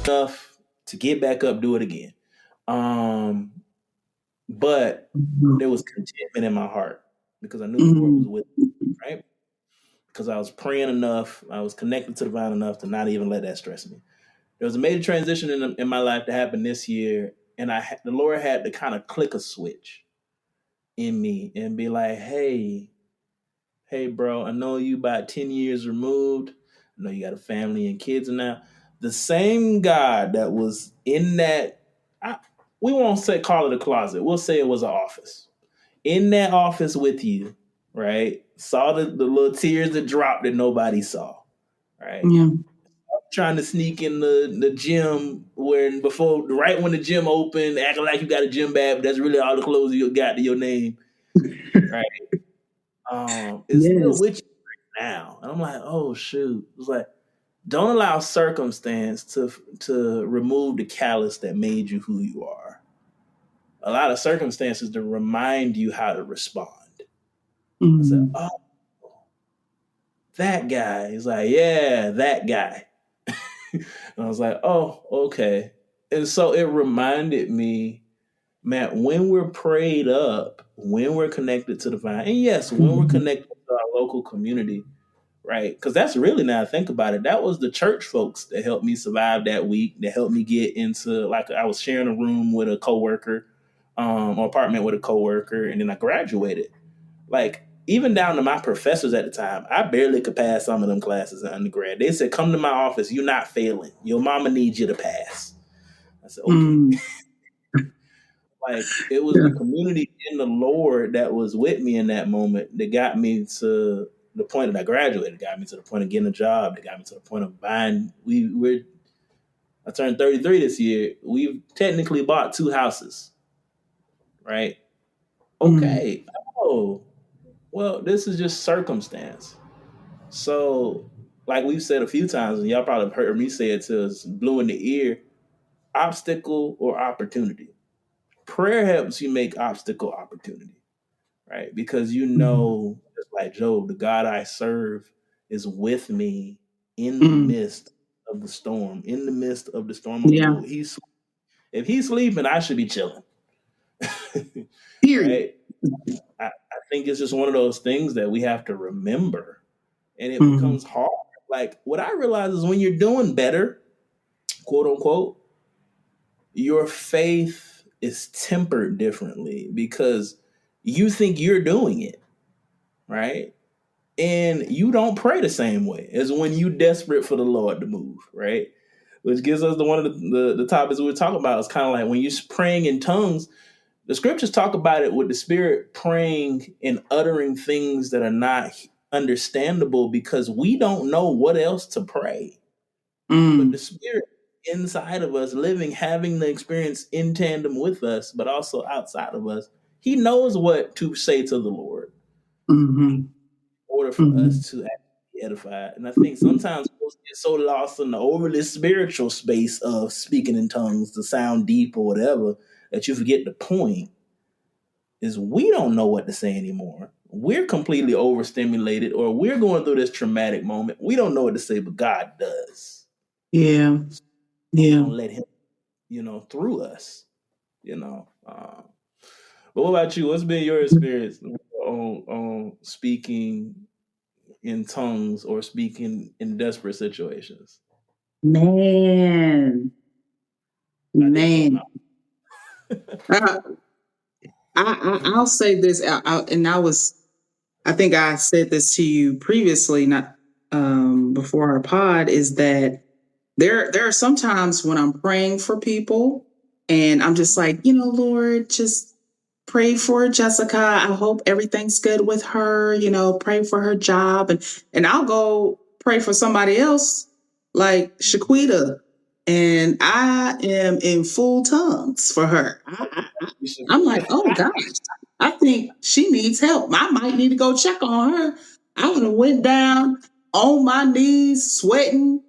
Enough to get back up, do it again. Um, but Mhm. there was contentment in my heart because I knew the Lord was Mhm. with me, right? Because I was praying enough, I was connected to the vine enough to not even let that stress me. There was a major transition in my life that happened this year, and the Lord had to kind of click a switch in me and be like, hey, bro, I know you about 10 years removed. I know you got a family and kids now. The same God that was in that, I, we won't say call it a closet. We'll say it was an office. In that office with you, right? Saw the little tears that dropped that nobody saw, right? Yeah. Trying to sneak in the gym right when the gym opened, acting like you got a gym bag, but that's really all the clothes you got to your name, right? It's still Yes. with you now. And I'm like, oh shoot. It's like, don't allow circumstance to remove the callus that made you who you are. A lot of circumstances to remind you how to respond. I said, Mhm. oh, that guy. He's like, yeah, that guy. And I was like, oh, okay. And so it reminded me, man, when we're prayed up, when we're connected to the vine, and yes, when we're Mhm. connected to our local community, right? Because that's really, now I think about it, that was the church folks that helped me survive that week, that helped me get into, like, I was sharing a room with a coworker, or apartment with a coworker, and then I graduated. Like, even down to my professors at the time, I barely could pass some of them classes in undergrad. They said, come to my office, you're not failing. Your mama needs you to pass. I said, okay. Mhm. Like, it was Yeah. the community in the Lord that was with me in that moment that got me to the point that I graduated, got me to the point of getting a job, that got me to the point of buying. I turned 33 this year. We've technically bought two houses, right? Mhm. Okay. Oh, well, this is just circumstance. So, like we've said a few times, and y'all probably have heard me say it to us, blue in the ear, obstacle or opportunity. Prayer helps you make obstacle opportunity, right? Because you Mhm. know, just like Job, the God I serve is with me in the Mhm. midst of the storm, in the midst of the storm of Yeah. war. If he's sleeping, I should be chilling, Period. right? I think it's just one of those things that we have to remember, and it Mhm. becomes hard. Like, what I realize is when you're doing better, quote unquote, your faith is tempered differently because you think you're doing it, right? And you don't pray the same way as when you desperate for the Lord to move, right? Which gives us one of the topics we were talking about. It's kind of like when you're praying in tongues, the scriptures talk about it with the spirit praying and uttering things that are not understandable because we don't know what else to pray. But the Mhm. spirit inside of us, living, having the experience in tandem with us, but also outside of us, he knows what to say to the Lord Mhm. in order for Mhm. us to actually be edified. And I think sometimes folks get so lost in the overly spiritual space of speaking in tongues to sound deep or whatever that you forget the point is we don't know what to say anymore. We're completely overstimulated or we're going through this traumatic moment. We don't know what to say, but God does. Yeah. We're Yeah. going to let him, through us, But what about you? What's been your experience on speaking in tongues or speaking in desperate situations? Man. I did close my Man. Uh, I'll say this, and I think I said this to you previously, not before our pod, is that there are some times when I'm praying for people, and I'm just like, Lord, just pray for Jessica. I hope everything's good with her. Pray for her job, and I'll go pray for somebody else, like Shaquita, and I am in full tongues for her. I'm like, oh gosh, I think she needs help. I might need to go check on her. I would have went down on my knees, sweating,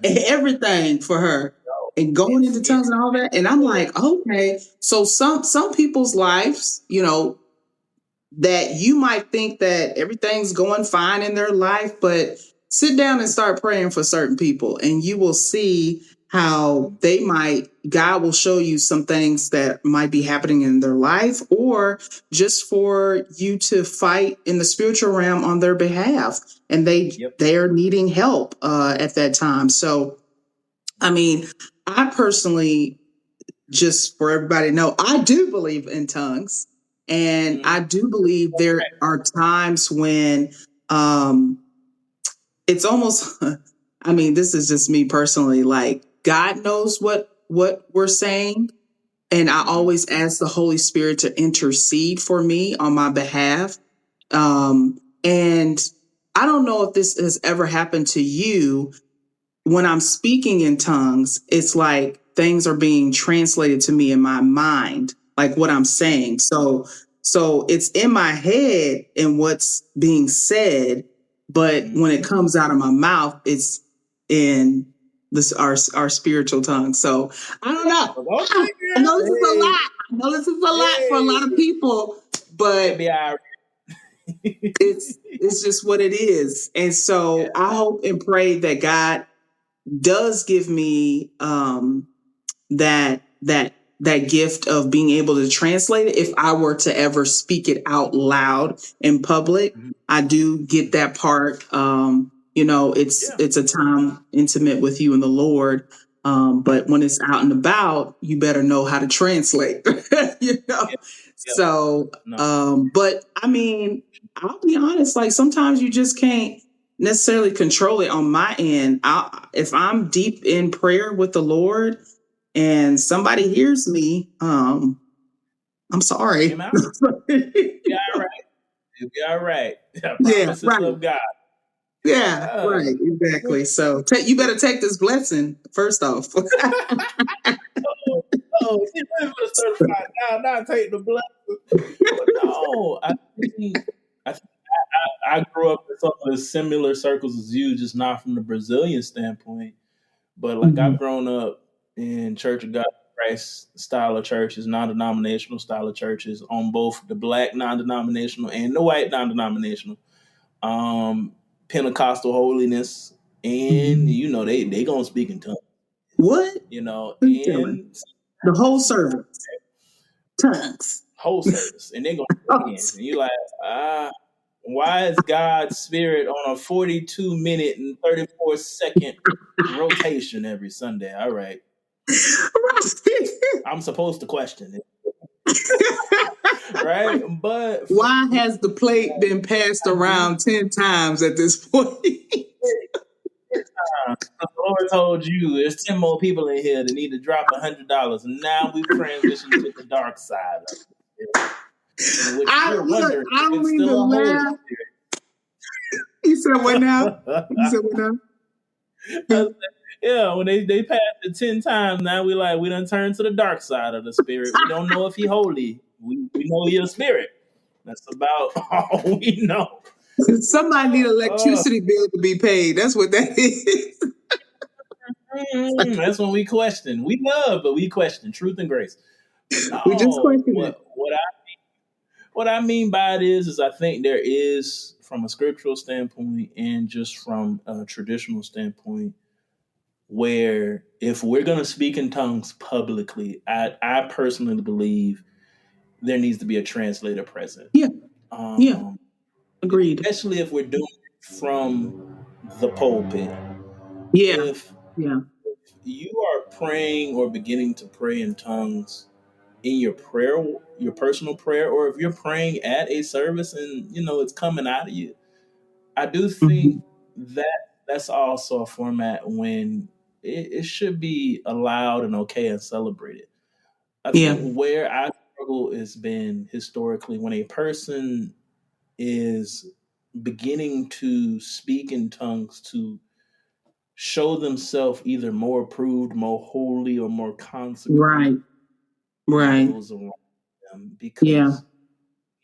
everything for her, and going into It's tongues and all that. And I'm like, okay, so some people's lives, that you might think that everything's going fine in their life, but sit down and start praying for certain people, and you will see how God will show you some things that might be happening in their life, or just for you to fight in the spiritual realm on their behalf. And they're needing help at that time. So, I mean, I personally, just for everybody to know, I do believe in tongues. And I do believe there are times when it's almost, I mean, this is just me personally, like God knows what we're saying. And I always ask the Holy Spirit to intercede for me on my behalf. And I don't know if this has ever happened to you. When I'm speaking in tongues, it's like things are being translated to me in my mind, like what I'm saying. So it's in my head and what's being said, but when it comes out of my mouth, it's in this our spiritual tongue. So I don't know. I know this is a lot. I know this is a lot for a lot of people, but it's just what it is. And so I hope and pray that God does give me that gift of being able to translate it if I were to ever speak it out loud in public. I do get that part. It's a time intimate with you and the Lord. But when it's out and about, you better know how to translate. So but I mean, I'll be honest, like sometimes you just can't necessarily control it on my end. If I'm deep in prayer with the Lord and somebody hears me, I'm sorry. You'll be all right. You'll be all right. Promises of God. Yeah, right, exactly. So you better take this blessing first off. Certified now, not take the blessing. But no, I grew up in some of the similar circles as you, just not from the Brazilian standpoint. But like I've grown up in Church of God Christ style of churches, non-denominational style of churches, on both the black non-denominational and the white non-denominational, Pentecostal holiness, and they gonna speak in tongues. What? And the whole service, tongues, whole service, and they're gonna begin. And you're like, why is God's spirit on a 42-minute and 34-second rotation every Sunday? All right. I'm supposed to question it. Right? But why has the plate been passed around 10 times at this point? The Lord told you there's 10 more people in here that need to drop $100, and now we've transitioned to the dark side of it. In which you're wondering if it's still a Holy Spirit. You said what now? Yeah, when they passed it 10 times, now we done turned to the dark side of the spirit. We don't know if he holy. We know he a spirit. That's about all we know. Somebody need electricity bill to be paid. That's what that is. That's when we question. We love, but we question truth and grace. No, we just question it. What I mean by it is I think there is, from a scriptural standpoint and just from a traditional standpoint, where if we're going to speak in tongues publicly, I personally believe there needs to be a translator present. Yeah. Agreed. Especially if we're doing it from the pulpit. Yeah. If you are praying or beginning to pray in tongues in your personal prayer, or if you're praying at a service and it's coming out of you, I do think that's also a format when it should be allowed and okay and celebrated. I think where I struggle has been historically when a person is beginning to speak in tongues to show themselves either more approved, more holy, or more consecrated. Right. Those around them, because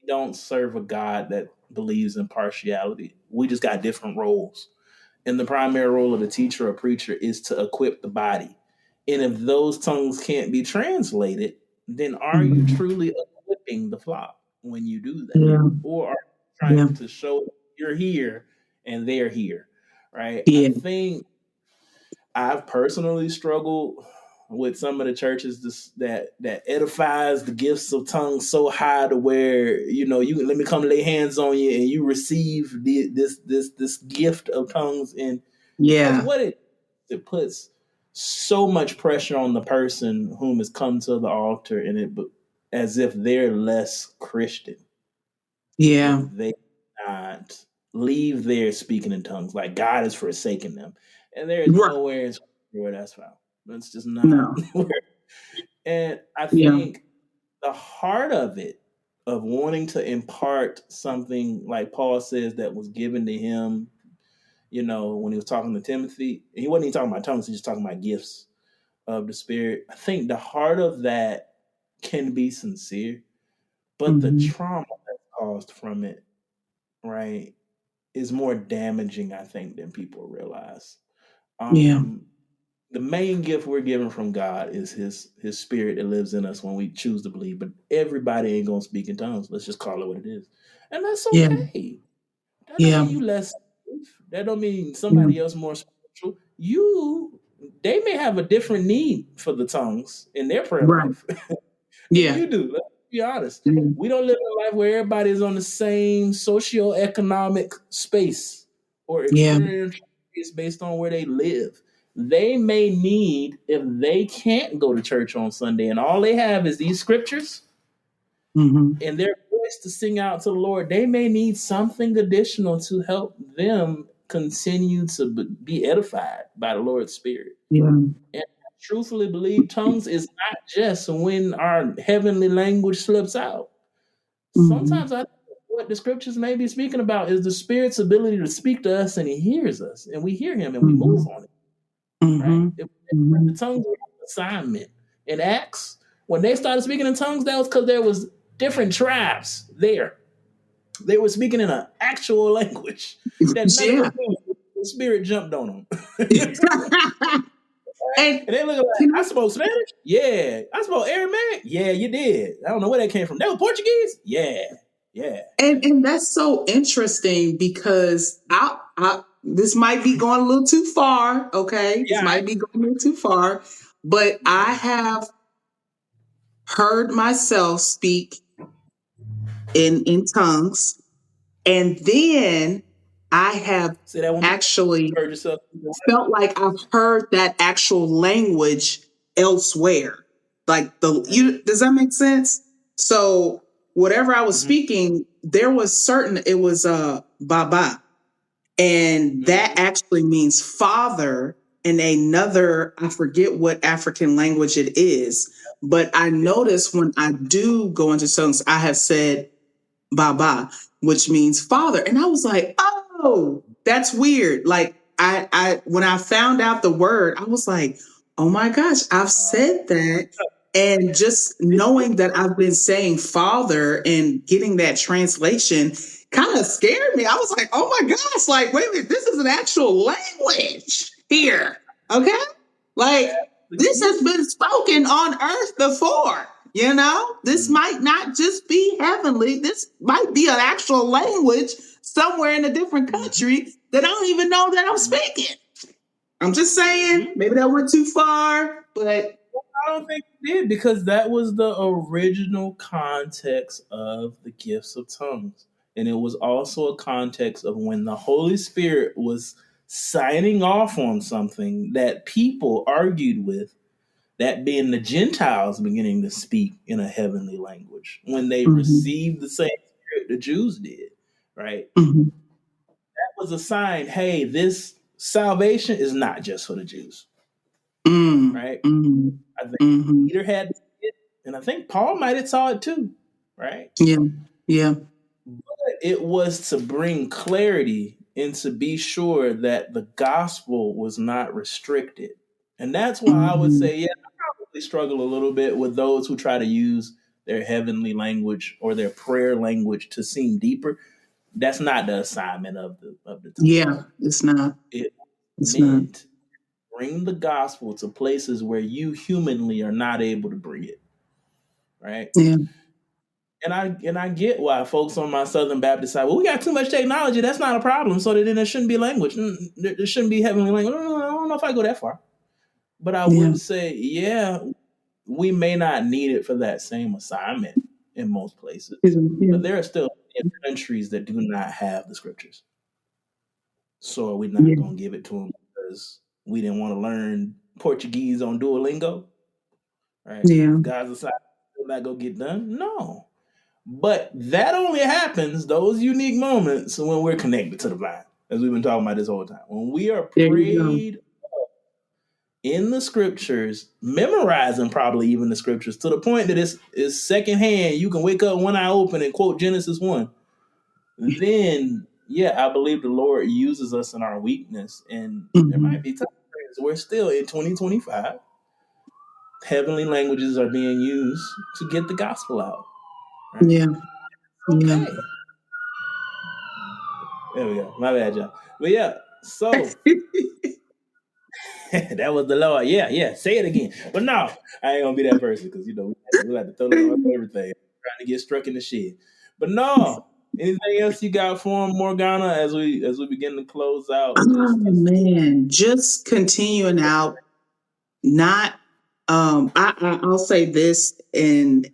we don't serve a God that believes in partiality. We just got different roles. And the primary role of a teacher or preacher is to equip the body. And if those tongues can't be translated, then are you truly equipping the flock? when you do that? Yeah. Or are you Yeah. trying to show you're here and they're here? Right? I Yeah. think I've personally struggled with some of the churches that edifies the gifts of tongues so high to where you let me come lay hands on you and you receive this gift of tongues, and because Yeah. what it puts so much pressure on the person whom has come to the altar, and as if they're less Christian if Yeah. they not leave there speaking in tongues, like God has forsaken them. And there is Right. nowhere in Scripture where that's found. That's just not No. where. And I Yeah. think the heart of it, of wanting to impart something like Paul says that was given to him, when he was talking to Timothy, he wasn't even talking about tongues, he was just talking about gifts of the Spirit. I think the heart of that can be sincere, but the Hmm. trauma that's caused from it, right, is more damaging, I think, than people realize. Yeah. Um, the main gift we're given from God is His Spirit that lives in us when we choose to believe. But everybody ain't gonna speak in tongues. Let's just call it what it is, and that's Yeah. okay. That don't Yeah. mean you less safe. That don't mean Yeah. somebody else more spiritual. They may have a different need for the tongues in their prayer Right. life than Yeah. you do. Let's be honest. Yeah. We don't live a life where everybody is on the same socioeconomic space or Yeah. experiential space based on where they live. They may need, if they can't go to church on Sunday and all they have is these scriptures Hmm. and their voice to sing out to the Lord, they may need something additional to help them continue to be edified by the Lord's Spirit. Yeah. And I truthfully believe tongues is not just when our heavenly language slips out. Hmm. Sometimes I think what the scriptures may be speaking about is the Spirit's ability to speak to us, and He hears us, and we hear Him, and we Hmm. move on it. Right? Hmm. The Hmm. tongues were an assignment in Acts. When they started speaking in tongues, that was because there was different tribes there. They were speaking in an actual language that none of Yeah. us knew. The Spirit jumped on them. And And they look like, can I I, spoke Spanish? Yeah. I spoke Aramaic? Yeah, you did. I don't know where that came from. That was Portuguese? Yeah. Yeah. and that's so interesting because I this might be going a little too far, okay? This Yeah. might be going a little too far, but I have heard myself speak in tongues, and then I have Say that one more time. actually Heard yourself. felt like I've heard that actual language elsewhere. Like does that make sense? So whatever I was Mm-hmm. speaking, there was certain it was baba, and that Mm-hmm. actually means father in another, I forget what African language it is, but I notice when I do go into tongues, I have said Baba, which means father. And I was like, oh, that's weird. Like when I found out the word, I was like, oh my gosh, I've said that. And just knowing that I've been saying father and getting that translation kind of scared me. I was like, oh my gosh, like, wait a minute, this is an actual language here. Okay. Like, this has been spoken on earth before. This Mm-hmm. might not just be heavenly. This might be an actual language somewhere in a different country that I don't even know that I'm speaking. I'm just saying, Mm-hmm. maybe that went too far, but I don't think it did, because that was the original context of the gifts of tongues. And it was also a context of when the Holy Spirit was signing off on something that people argued with, that being the Gentiles beginning to speak in a heavenly language when they mhm, received the same spirit the Jews did, right? mhm, That was a sign, hey, this salvation is not just for the Jews, mm, right? mhm, I think mhm. Peter had it, and I think Paul might have saw it too, right? Yeah, yeah, But it was to bring clarity and to be sure that the gospel was not restricted. And that's why I would mhm, say, yeah, I probably struggle a little bit with those who try to use their heavenly language or their prayer language to seem deeper. That's not the assignment of the yeah. tongues. It's not. It It's not. meant bring the gospel to places where you humanly are not able to bring it, right? Yeah. And I get why folks on my Southern Baptist side, well, we got too much technology. That's not a problem. So then there shouldn't be language. There shouldn't be heavenly language. I don't know if I go that far. But I Yeah. would say, yeah, we may not need it for that same assignment in most places. Yeah. But there are still countries that do not have the scriptures. So are we not Yeah. going to give it to them because we didn't want to learn Portuguese on Duolingo? Right? Yeah. God's assignment will not go get done? No. But that only happens, those unique moments, when we're connected to the vine, as we've been talking about this whole time. When we are There you go. prayed in the scriptures, memorizing probably even the scriptures to the point that it's secondhand. You can wake up one eye open and quote Genesis 1. Then, yeah, I believe the Lord uses us in our weakness. And there might be times we're still in 2025. Heavenly languages are being used to get the gospel out. Right? Yeah. Yeah. Okay. There we go. My bad, y'all. But yeah, so that was the Lord. Yeah. Say it again. But no, I ain't gonna be that person because we like to throw that on everything, trying to get struck in the shit. But no, anything else you got for him, Morgana, as we begin to close out? Oh man, just continuing out. Not. I'll say this, and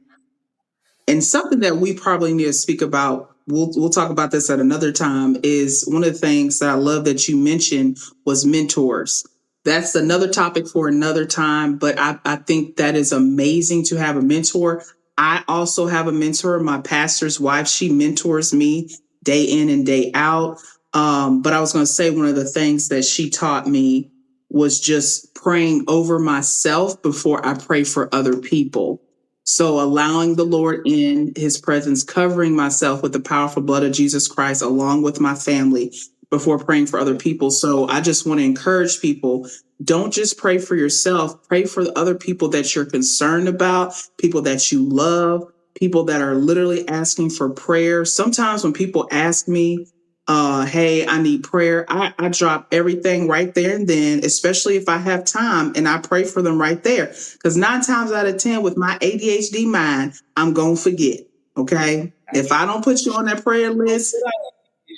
something that we probably need to speak about. We'll talk about this at another time. Is one of the things that I love that you mentioned was mentors. That's another topic for another time, but I think that is amazing to have a mentor. I also have a mentor, my pastor's wife. She mentors me day in and day out. But I was going to say one of the things that she taught me was just praying over myself before I pray for other people. So allowing the Lord in his presence, covering myself with the powerful blood of Jesus Christ, along with my family before praying for other people. So I just want to encourage people, don't just pray for yourself, pray for the other people that you're concerned about, people that you love, people that are literally asking for prayer. Sometimes when people ask me, hey, I need prayer, I drop everything right there and then, especially if I have time, and I pray for them right there. Because 9 times out of 10, with my ADHD mind, I'm going to forget. Okay. If I don't put you on that prayer list,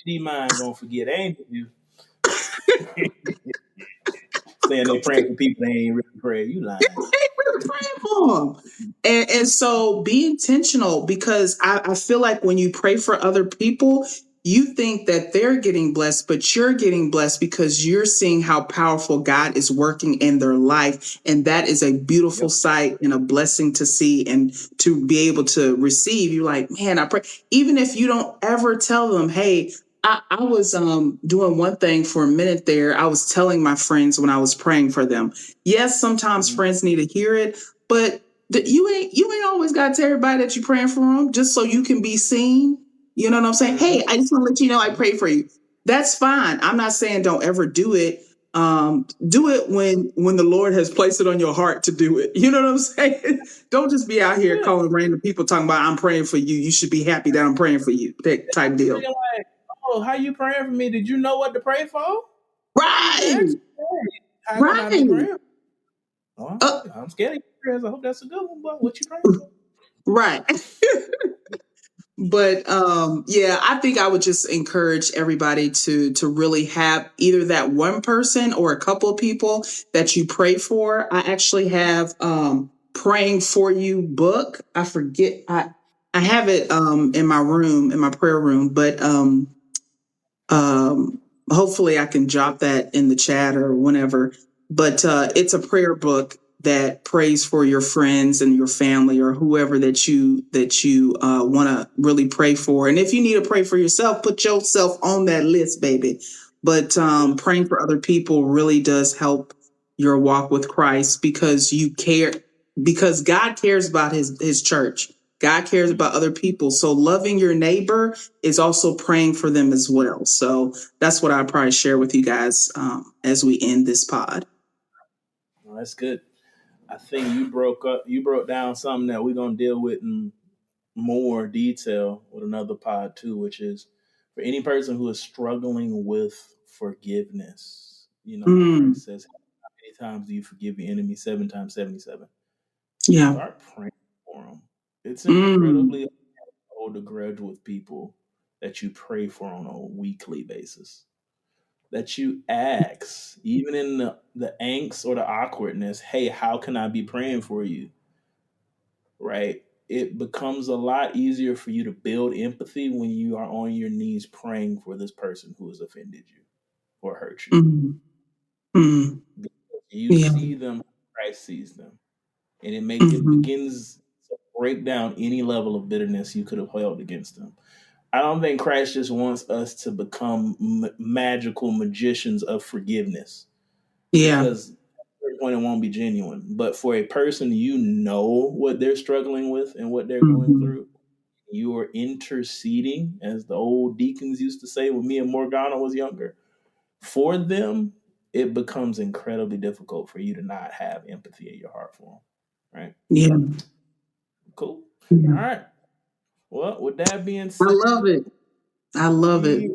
ADHD mind gonna forget, ain't you? Saying they praying for people they ain't really praying. You lying. really praying for them. And so be intentional, because I feel like when you pray for other people, you think that they're getting blessed, but you're getting blessed because you're seeing how powerful God is working in their life. And that is a beautiful sight and a blessing to see and to be able to receive. You're like, man, I pray. Even if you don't ever tell them, hey, I was doing one thing for a minute there. I was telling my friends when I was praying for them. Yes, sometimes friends need to hear it, but you ain't always got to tell everybody that you're praying for them just so you can be seen. You know what I'm saying? Hey, I just want to let you know I pray for you. That's fine. I'm not saying don't ever do it. Do it when the Lord has placed it on your heart to do it. You know what I'm saying? Don't just be out here calling random people talking about I'm praying for you. You should be happy that I'm praying for you. That type deal. Like, oh, how you praying for me? Did you know what to pray for? Right. How can I be praying? Oh, I'm scared of your prayers. I hope that's a good one, but what you praying for? Right. But yeah, I think I would just encourage everybody to really have either that one person or a couple of people that you pray for. I actually have praying for you book. I forget, I have it in my room, in my prayer room, but hopefully I can drop that in the chat or whenever. But it's a prayer book that prays for your friends and your family or whoever that you want to really pray for. And if you need to pray for yourself, put yourself on that list, baby. But praying for other people really does help your walk with Christ, because you care, because God cares about his church. God cares about other people. So loving your neighbor is also praying for them as well. So that's what I'll probably share with you guys as we end this pod. Well, that's good. I think you broke down something that we're gonna deal with in more detail with another pod too, which is for any person who is struggling with forgiveness. Christ says, how many times do you forgive your enemy? 7 times 77. Yeah. Start praying for them. It's incredibly hold a grudge with people that you pray for on a weekly basis, that you ask, even in the angst or the awkwardness, hey, how can I be praying for you? Right? It becomes a lot easier for you to build empathy when you are on your knees praying for this person who has offended you or hurt you. Because you Yeah. see them, Christ sees them. And it Mm-hmm. begins to break down any level of bitterness you could have held against them. I don't think Christ just wants us to become magical magicians of forgiveness, Yeah. because at a point it won't be genuine. But for a person, you know what they're struggling with and what they're going Mm-hmm. through, you are interceding, as the old deacons used to say when me and Morgana was younger, for them. It becomes incredibly difficult for you to not have empathy in your heart for them. Right? Yeah. Cool. All Yeah. right. Well, with that being I said, love it. I love it. we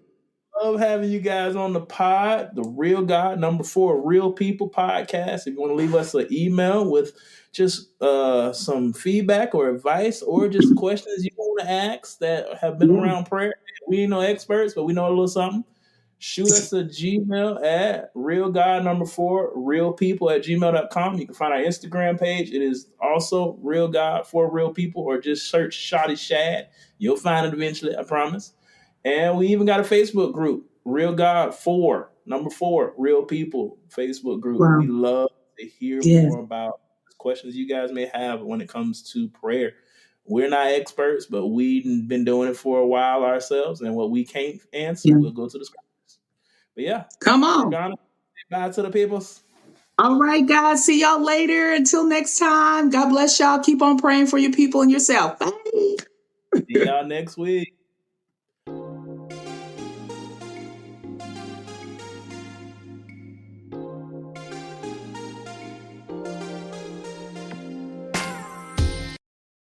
love having you guys on the pod, the Real God #4 Real People podcast. If you want to leave us an email with just some feedback or advice, or just questions you want to ask that have been Yeah. around prayer, we ain't no experts, but we know a little something. Shoot us a Gmail at realgod4 realpeople@gmail.com. You can find our Instagram page. It is also Real God for Real People, or just search Shoddy Shad. You'll find it eventually, I promise. And we even got a Facebook group, Real God 4 Real People Facebook group. Wow. We love to hear Yeah. more about questions you guys may have when it comes to prayer. We're not experts, but we've been doing it for a while ourselves. And what we can't answer, Yeah. we'll go to the scriptures. But yeah, Come on. Morgana, bye to the peoples. All right, guys. See y'all later. Until next time. God bless y'all. Keep on praying for your people and yourself. Bye. See y'all next week.